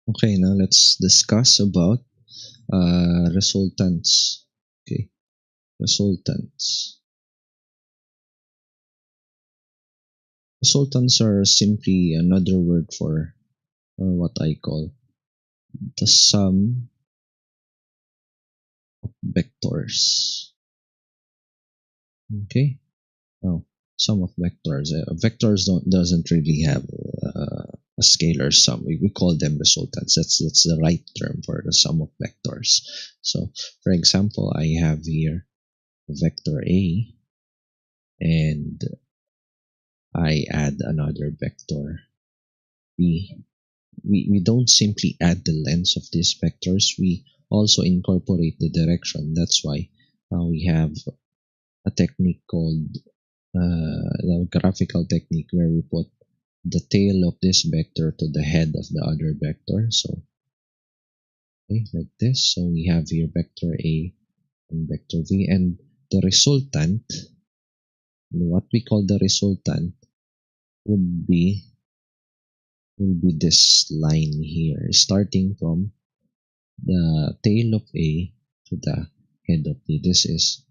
Okay, now let's discuss about resultants. Okay, resultants. Resultants are simply another word for what I call the sum vectors. Okay, now sum of vectors. Vectors doesn't really have a scalar sum. We call them resultants. That's the right term for the sum of vectors. So, for example, I have here vector A and I add another vector B. We don't simply add the lengths of these vectors, we also incorporate the direction. That's why we have a technique called the graphical technique, where we put the tail of this vector to the head of the other vector. So, okay, like this. So we have here vector A and vector V, and the resultant, what we call the resultant, would be this line here, starting from the tail of A to the head of B. This is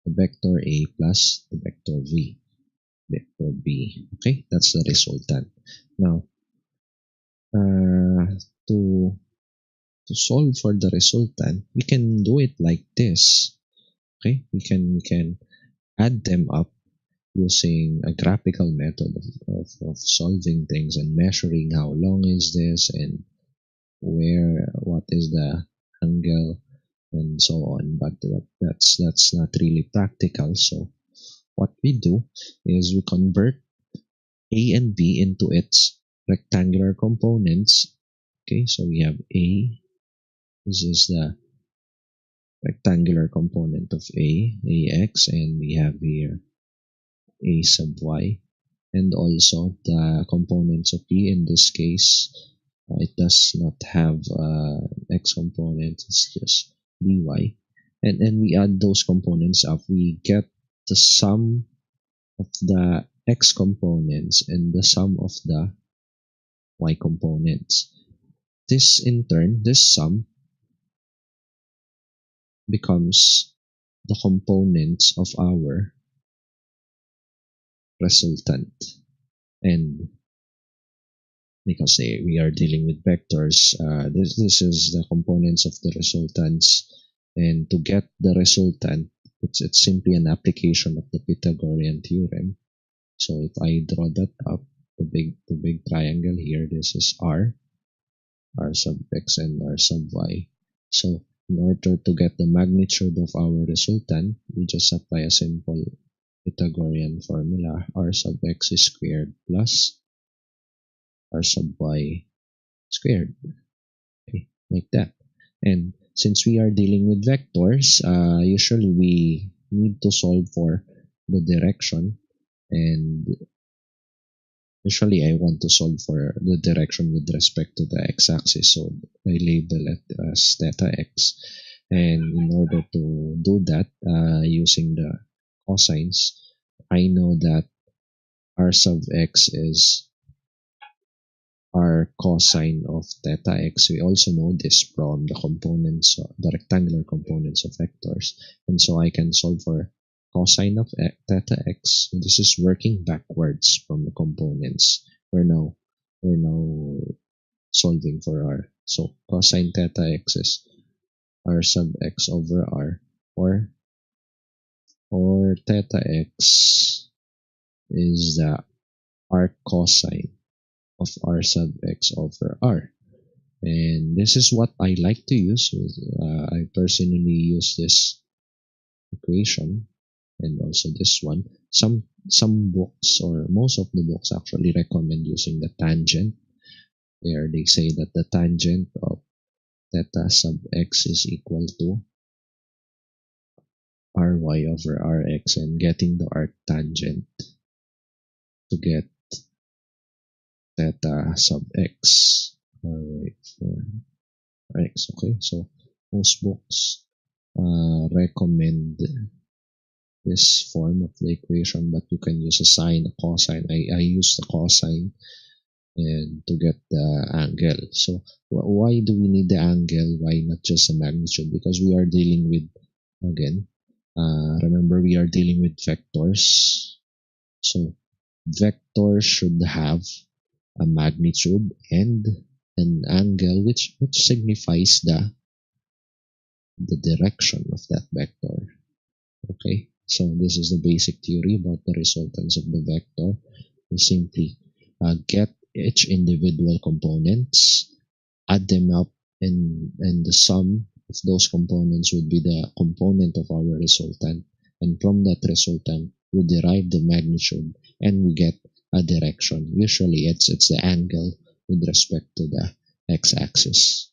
the vector A plus the vector V, vector B. Okay, that's the resultant. Now, uh, to solve for the resultant, we can do it like this. Okay, we can add them up using a graphical method of solving things and measuring how long is this and what is the angle and so on. But that's not really practical. So what we do is we convert A and B into its rectangular components. Okay, so we have A. This is the rectangular component of AX, and we have here A sub y, and also the components of B. In this case, it does not have x component, it's just dy, and we add those components up, we get the sum of the x components and the sum of the y components. This in turn, this sum becomes the components of our resultant. And because we are dealing with vectors, this is the components of the resultants. And to get the resultant, it's simply an application of the Pythagorean Theorem. So if I draw that up, the big triangle here, this is R sub x and R sub y. So in order to get the magnitude of our resultant, we just apply a simple Pythagorean formula. R sub x is squared plus R sub y squared. Okay, like that. And since we are dealing with vectors, usually we need to solve for the direction, and usually I want to solve for the direction with respect to the x-axis, so I label it as theta x. And in order to do that, using the cosines, I know that r sub x is r cosine of theta x. We also know this from the components, the rectangular components of vectors, and so I can solve for cosine of theta x. This is working backwards from the components. We're now solving for r. So cosine theta x is r sub x over r, or theta x is the r cosine of r sub x over r. And this is what I like to use. I personally use this equation and also this one. Some books, or most of the books, actually recommend using the tangent. There they say that the tangent of theta sub x is equal to ry over rx, and getting the arctangent to get theta sub x ry over rx. Okay, so most books recommend this form of the equation, but you can use a sine, a cosine. I use the cosine, and to get the angle. So why do we need the angle? Why not just the magnitude? Because we are dealing with, again, remember we are dealing with vectors. So vectors should have a magnitude and an angle which signifies the direction of that vector. Okay, so this is the basic theory about the resultants of the vector. We simply get each individual components, add them up, and the sum of those components would be the component of our resultant. And from that resultant, we derive the magnitude and we get a direction. Usually, it's the angle with respect to the x-axis.